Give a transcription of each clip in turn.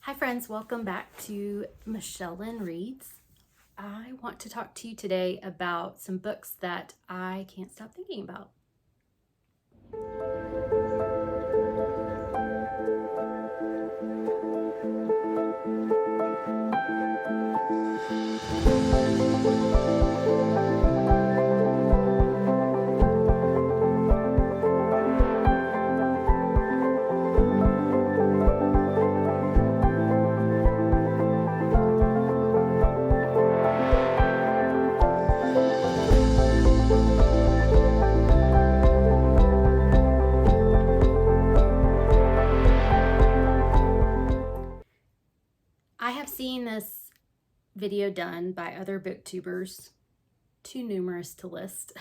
Hi friends, welcome back to Michelle Lynn Reads. I want to talk to you today about some books that I can't stop thinking about. I have seen this video done by other booktubers, too numerous to list,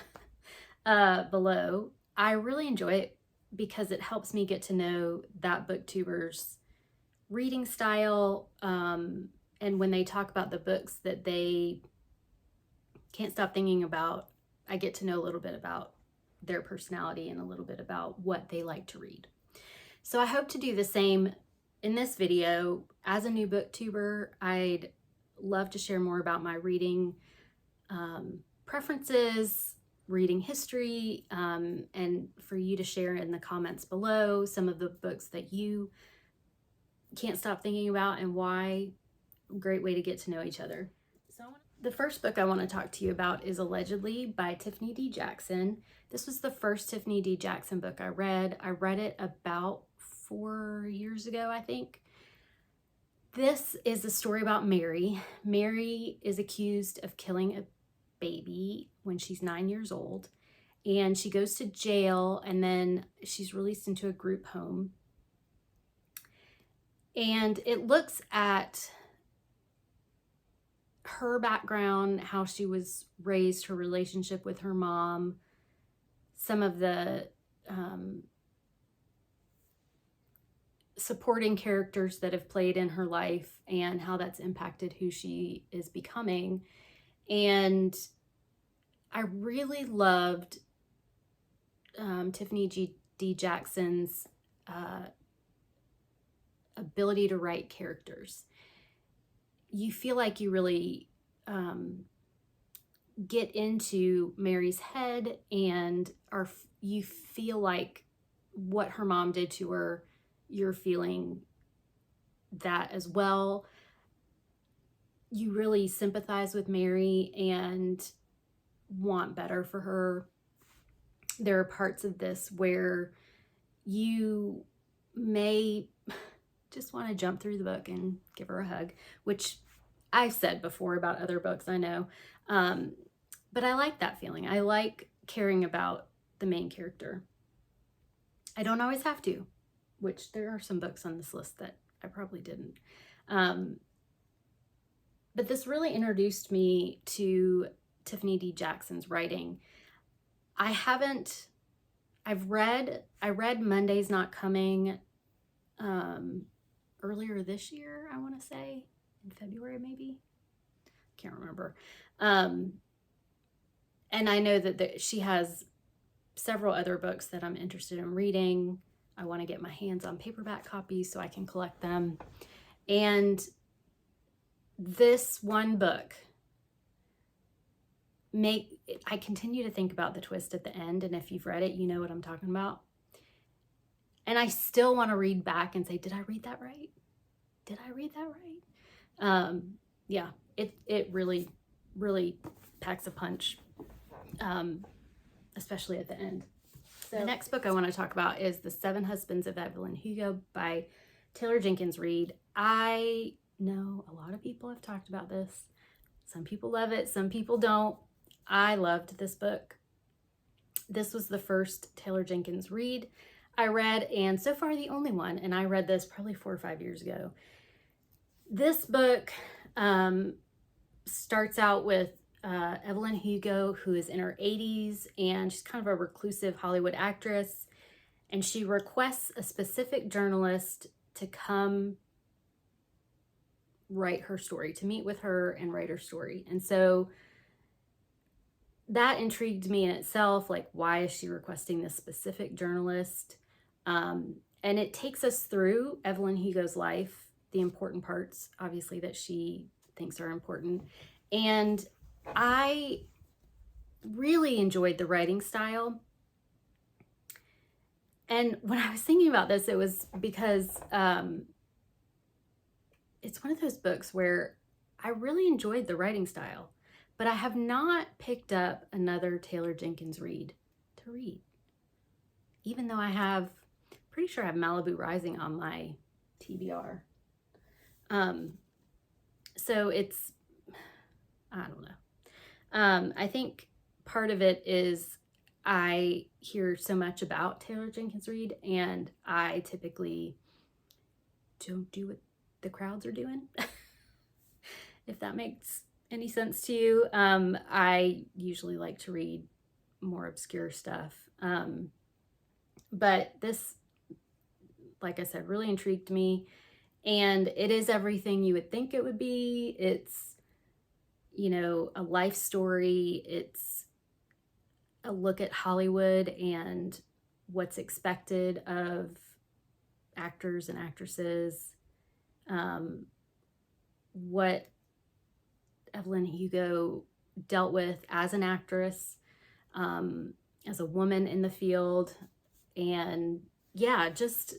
below. I really enjoy it because it helps me get to know that booktuber's reading style, and when they talk about the books that they can't stop thinking about, I get to know a little bit about their personality and a little bit about what they like to read. So I hope to do the same in this video. As a new booktuber, I'd love to share more about my reading preferences, reading history, and for you to share in the comments below some of the books that you can't stop thinking about and why. Great way to get to know each other. So the first book I want to talk to you about is Allegedly by Tiffany D. Jackson. This was the first Tiffany D. Jackson book I read. I read it about 4 years ago, I think. This is a story about Mary. Mary is accused of killing a baby when she's 9 years old, and she goes to jail, and then she's released into a group home. And it looks at her background, how she was raised, her relationship with her mom, some of the supporting characters that have played in her life and how that's impacted who she is becoming. And I really loved Tiffany D. Jackson's ability to write characters. You feel like you really get into Mary's head, and you feel like what her mom did to her, you're feeling that as well. You really sympathize with Mary and want better for her. There are parts of this where you may just want to jump through the book and give her a hug, which I've said before about other books, I know. But I like that feeling. I like caring about the main character. I don't always have to, which there are some books on this list that I probably didn't. But this really introduced me to Tiffany D. Jackson's writing. I read Monday's Not Coming earlier this year, I want to say, in February maybe. Can't remember. And I know that she has several other books that I'm interested in reading. I want to get my hands on paperback copies so I can collect them. And this one book, I continue to think about the twist at the end, and if you've read it, you know what I'm talking about. And I still want to read back and say, did I read that right? Did I read that right? Yeah, it really, really packs a punch, especially at the end. So the next book I want to talk about is The Seven Husbands of Evelyn Hugo by Taylor Jenkins Reid. I know a lot of people have talked about this. Some people love it, some people don't. I loved this book. This was the first Taylor Jenkins Reid I read, and so far the only one, and I read this probably 4 or 5 years ago. This book starts out with Evelyn Hugo, who is in her 80s, and she's kind of a reclusive Hollywood actress, and she requests a specific journalist to come write her story, to meet with her and write her story. And so that intrigued me in itself, like, why is she requesting this specific journalist? And it takes us through Evelyn Hugo's life, the important parts, obviously, that she thinks are important. And I really enjoyed the writing style. And when I was thinking about this, it was because it's one of those books where I really enjoyed the writing style, but I have not picked up another Taylor Jenkins Reid to read. Even though I have, pretty sure I have Malibu Rising on my TBR. So it's, I don't know. I think part of it is I hear so much about Taylor Jenkins Reid, and I typically don't do what the crowds are doing. If that makes any sense to you. I usually like to read more obscure stuff. But this, like I said, really intrigued me. And it is everything you would think it would be. It's, you know, a life story. It's a look at Hollywood and what's expected of actors and actresses. What Evelyn Hugo dealt with as an actress, as a woman in the field. And yeah, just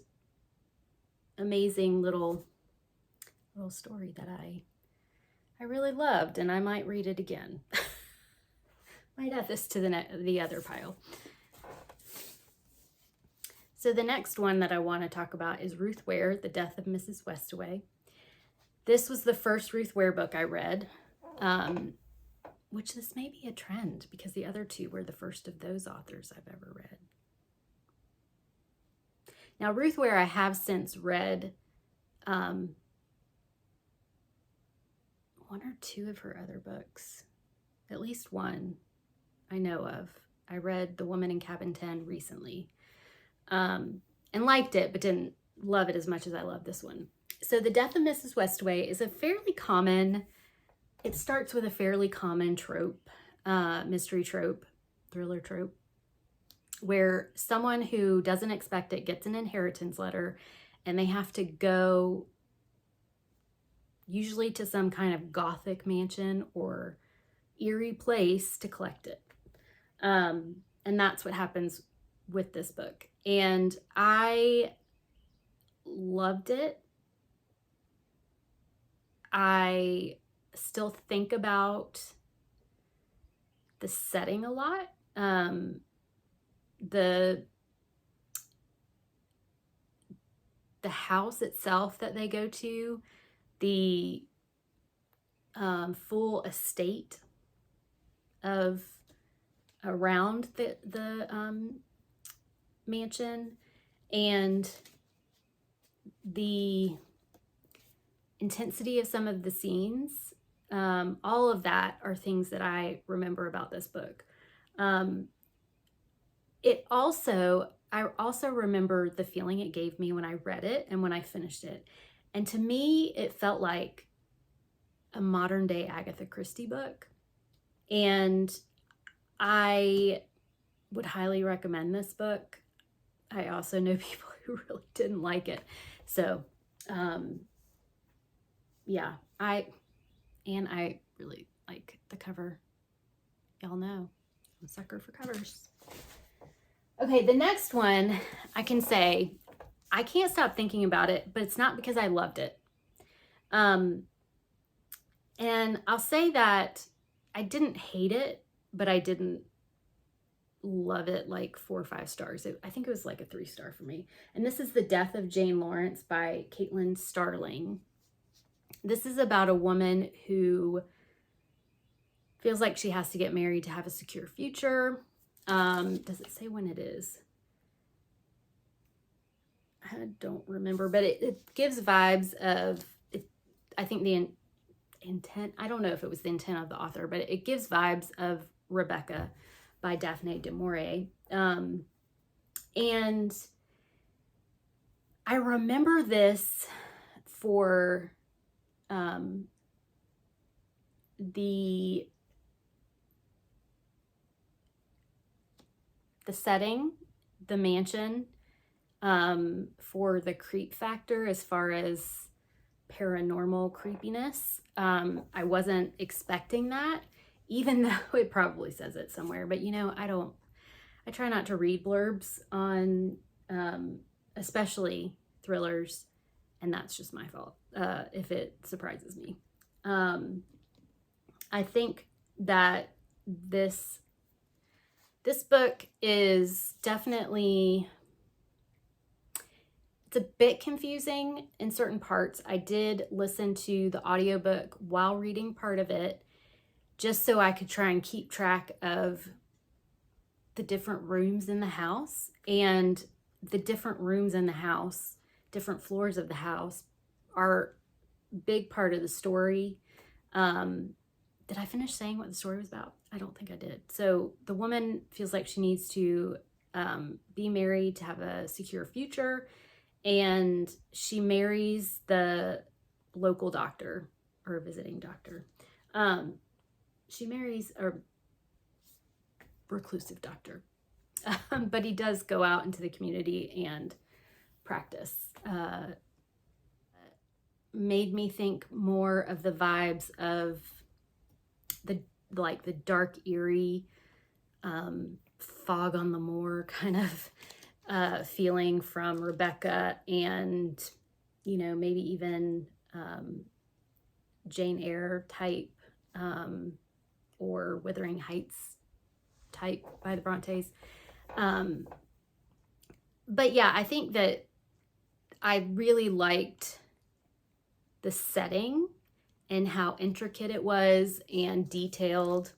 amazing little story that I really loved, and I might read it again. Might add this to the other pile. So the next one that I want to talk about is Ruth Ware, The Death of Mrs. Westaway. This was the first Ruth Ware book I read, which this may be a trend because the other two were the first of those authors I've ever read. Now, Ruth Ware, I have since read one or two of her other books, at least one I know of. I read The Woman in Cabin 10 recently, and liked it, but didn't love it as much as I love this one. So The Death of Mrs. Westaway is a fairly common, it starts with a fairly common trope, mystery trope, thriller trope, where someone who doesn't expect it gets an inheritance letter and they have to go usually to some kind of Gothic mansion or eerie place to collect it. And that's what happens with this book. And I loved it. I still think about the setting a lot. The house itself that they go to, the full estate of around the mansion, and the intensity of some of the scenes. All of that are things that I remember about this book. I also remember the feeling it gave me when I read it and when I finished it. And to me, it felt like a modern day Agatha Christie book. And I would highly recommend this book. I also know people who really didn't like it. So, yeah, I really like the cover. Y'all know, I'm a sucker for covers. Okay, the next one, I can say, I can't stop thinking about it, but it's not because I loved it. And I'll say that I didn't hate it, but I didn't love it like 4 or 5 stars. I think it was like a 3-star for me. And this is The Death of Jane Lawrence by Caitlin Starling. This is about a woman who feels like she has to get married to have a secure future. Does it say when it is? I don't remember, but it gives vibes of, I think the intent, I don't know if it was the intent of the author, but it gives vibes of Rebecca by Daphne du Maurier. And I remember this for the setting, the mansion, for the creep factor, as far as paranormal creepiness. I wasn't expecting that, even though it probably says it somewhere. But I try not to read blurbs on, especially thrillers, and that's just my fault if it surprises me. I think that this book is definitely, it's a bit confusing in certain parts. I did listen to the audiobook while reading part of it, just so I could try and keep track of the different rooms in the house. And the different rooms in the house, different floors of the house, are a big part of the story. Did I finish saying what the story was about? I don't think I did. So the woman feels like she needs to be married to have a secure future, and she marries the local doctor or visiting doctor. She marries a reclusive doctor, but he does go out into the community and practice. Made me think more of the vibes of the dark, eerie, fog on the moor kind of feeling from Rebecca, and maybe even Jane Eyre type, or Wuthering Heights type by the Brontes. But yeah, I think that I really liked the setting and how intricate it was and detailed.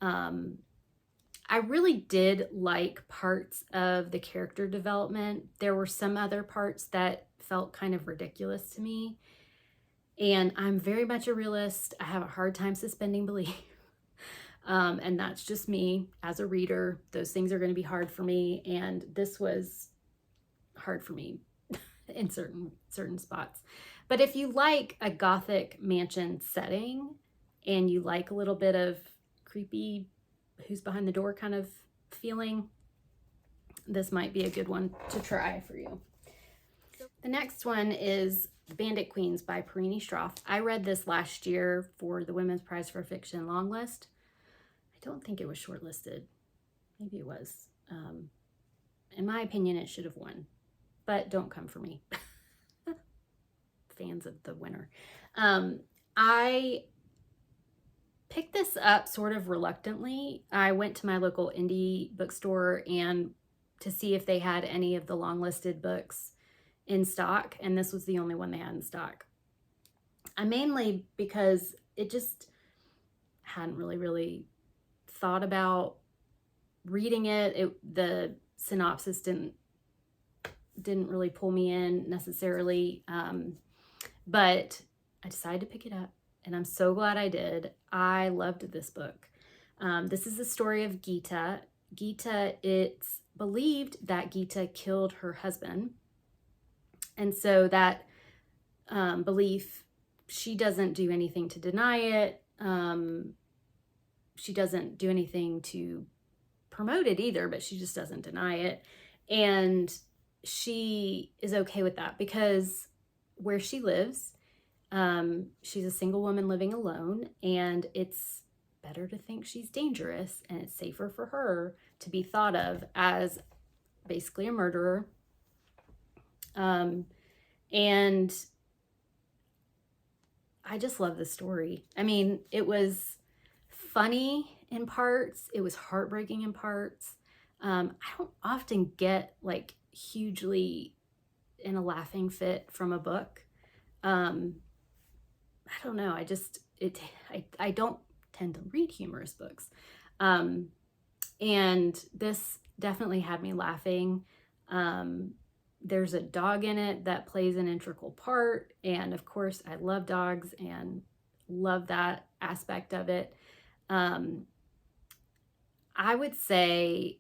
I really did like parts of the character development. There were some other parts that felt kind of ridiculous to me. And I'm very much a realist. I have a hard time suspending belief. And that's just me as a reader. Those things are going to be hard for me. And this was hard for me in certain spots. But if you like a Gothic mansion setting and you like a little bit of creepy, who's behind the door kind of feeling, this might be a good one to try for you. The next one is Bandit Queens by Perini Stroff. I read this last year for the Women's Prize for Fiction long list. I don't think it was shortlisted. Maybe it was. In my opinion, it should have won, but don't come for me. Fans of the winner. I picked this up sort of reluctantly. I went to my local indie bookstore and to see if they had any of the long listed books in stock, and this was the only one they had in stock. I mainly because it just hadn't really thought about reading it. The synopsis didn't really pull me in necessarily, but I decided to pick it up, and I'm so glad I did. I loved this book. This is the story of Gita. It's believed that Gita killed her husband, and so that belief, she doesn't do anything to deny it. She doesn't do anything to promote it either, but she just doesn't deny it. And she is okay with that because where she lives, she's a single woman living alone, and it's better to think she's dangerous, and it's safer for her to be thought of as basically a murderer. And I just love the story. I mean, it was funny in parts. It was heartbreaking in parts. I don't often get like hugely in a laughing fit from a book. I don't know. I don't tend to read humorous books. And this definitely had me laughing. There's a dog in it that plays an integral part. And of course, I love dogs and love that aspect of it. I would say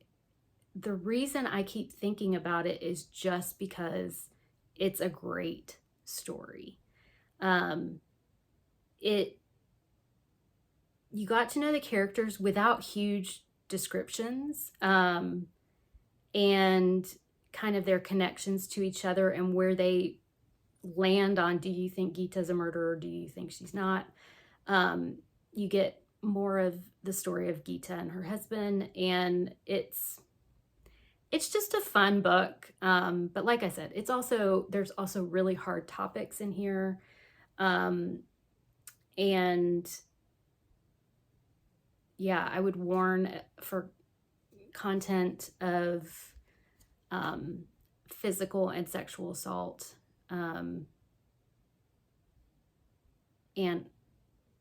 the reason I keep thinking about it is just because it's a great story. You got to know the characters without huge descriptions, and kind of their connections to each other and where they land on, do you think Geeta's a murderer? Do you think she's not? You get more of the story of Geeta and her husband, and it's just a fun book. But like I said, there's also really hard topics in here. And yeah, I would warn for content of physical and sexual assault, and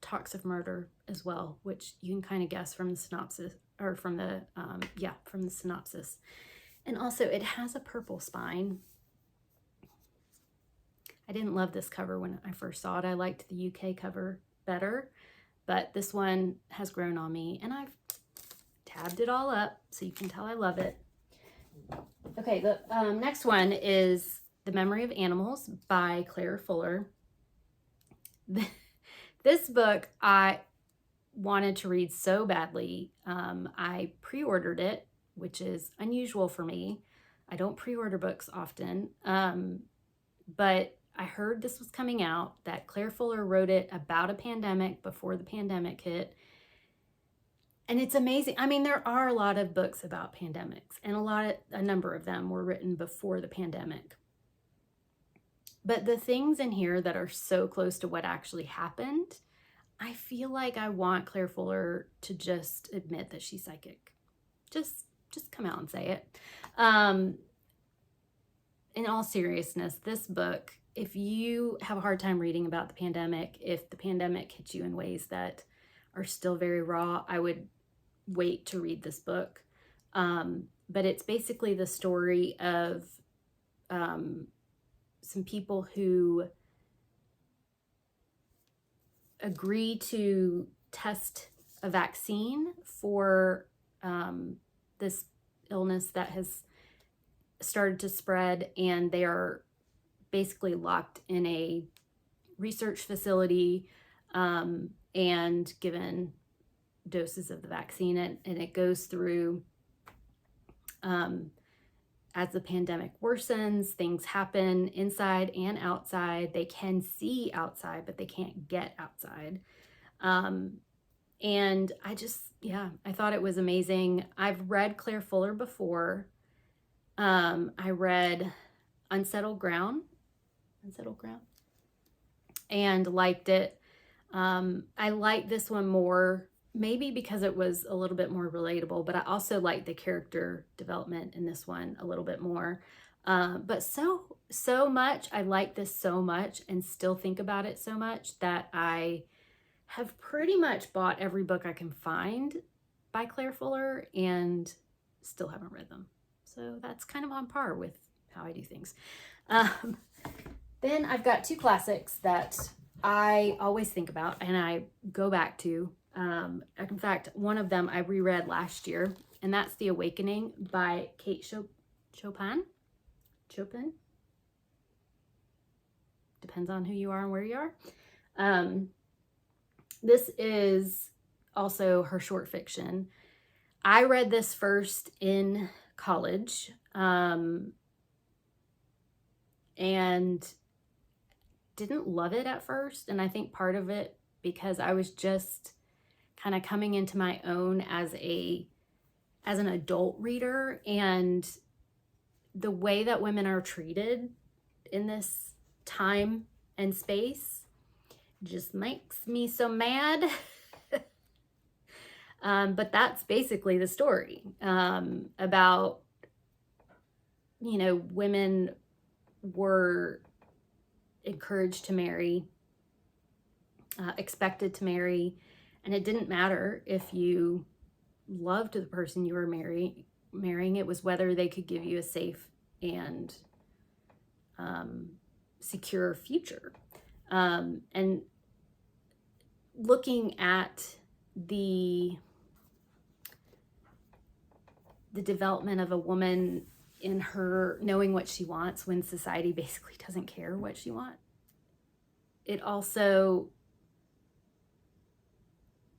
talks of murder as well, which you can kind of guess from the synopsis, or from the from the synopsis. And also, it has a purple spine. I didn't love this cover when I first saw it. I liked the UK cover better, but this one has grown on me, and I've tabbed it all up so you can tell I love it. Okay, the next one is The Memory of Animals by Claire Fuller. This book I wanted to read so badly. I pre-ordered it, which is unusual for me. I don't pre-order books often, but I heard this was coming out, that Claire Fuller wrote it about a pandemic before the pandemic hit. And it's amazing. I mean, there are a lot of books about pandemics, and a number of them were written before the pandemic. But the things in here that are so close to what actually happened, I feel like I want Claire Fuller to just admit that she's psychic. Just come out and say it. In all seriousness, this book, if you have a hard time reading about the pandemic, if the pandemic hits you in ways that are still very raw, I would wait to read this book. But it's basically the story of some people who agree to test a vaccine for this illness that has started to spread, and they are basically locked in a research facility and given doses of the vaccine, and it goes through as the pandemic worsens, things happen inside and outside. They can see outside, but they can't get outside. And I thought it was amazing. I've read Claire Fuller before. I read Unsettled Ground, and liked it. I liked this one more, maybe because it was a little bit more relatable, but I also liked the character development in this one a little bit more. But so much, I like this so much and still think about it so much that I have pretty much bought every book I can find by Claire Fuller and still haven't read them. So that's kind of on par with how I do things. Then I've got two classics that I always think about and I go back to. In fact, one of them I reread last year, and that's The Awakening by Kate Chopin. Depends on who you are and where you are. This is also her short fiction. I read this first in college, and didn't love it at first. And I think part of it because I was just kind of coming into my own as an adult reader, and the way that women are treated in this time and space just makes me so mad. But that's basically the story, about, women were encouraged to marry, expected to marry, and it didn't matter if you loved the person you were marrying. It was whether they could give you a safe and secure future. And looking at the development of a woman in her knowing what she wants when society basically doesn't care what she wants. It also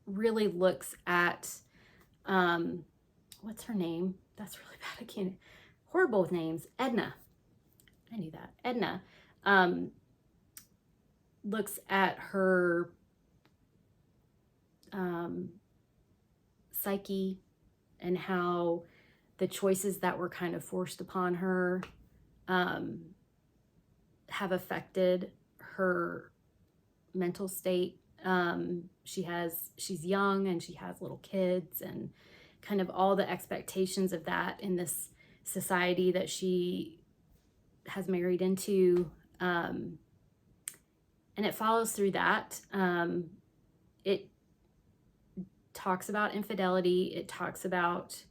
really looks at, what's her name? That's really bad. I can't, horrible with names. Edna. I knew that. Edna. looks at her psyche and how the choices that were kind of forced upon her have affected her mental state. She's young and she has little kids, and kind of all the expectations of that in this society that she has married into. And it follows through that. It talks about infidelity. It talks about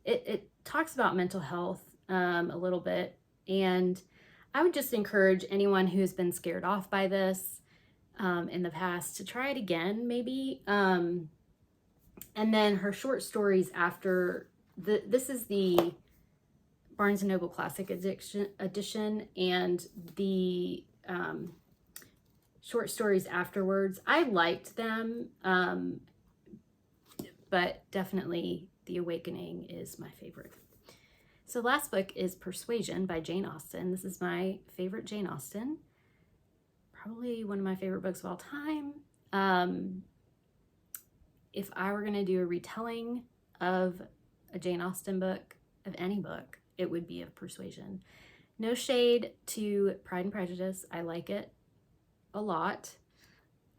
it talks about mental health a little bit. And I would just encourage anyone who has been scared off by this in the past to try it again, maybe. And then her short stories after this is the Barnes & Noble Classic edition, and the short stories afterwards, I liked them, but definitely The Awakening is my favorite. So last book is Persuasion by Jane Austen. This is my favorite Jane Austen. Probably one of my favorite books of all time. If I were going to do a retelling of a Jane Austen book, of any book, it would be of Persuasion. No shade to Pride and Prejudice. I like it a lot.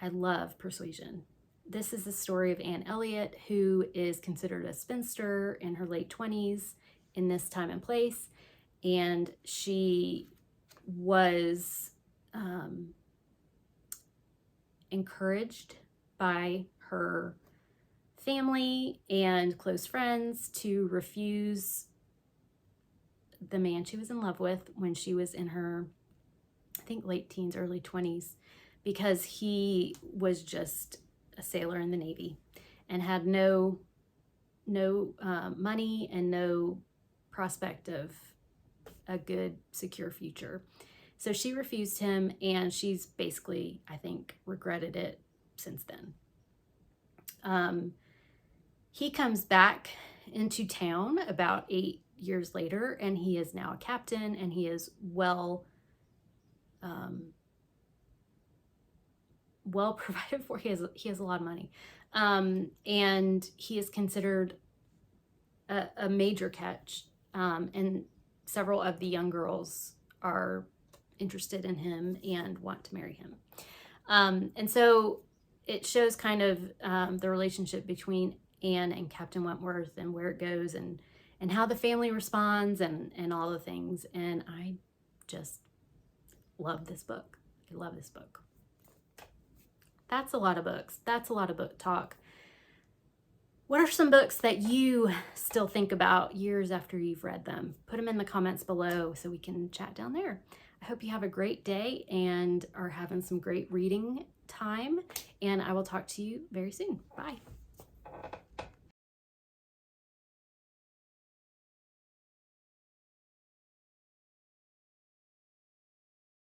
I love Persuasion. This is the story of Anne Elliot, who is considered a spinster in her late 20s in this time and place. And she was encouraged by her family and close friends to refuse the man she was in love with when she was in her, I think, late teens, early 20s, because he was just a sailor in the Navy and had no money and no prospect of a good, secure future. So she refused him, and she's basically, I think, regretted it since then. He comes back into town about 8 years later, and he is now a captain, and he is well provided for. He has a lot of money, and he is considered a major catch, and several of the young girls are interested in him and want to marry him. And so it shows kind of the relationship between Anne and Captain Wentworth, and where it goes, and how the family responds, and all the things. And I just love this book. I love this book. That's a lot of books. That's a lot of book talk. What are some books that you still think about years after you've read them? Put them in the comments below so we can chat down there. I hope you have a great day and are having some great reading time, and I will talk to you very soon. Bye.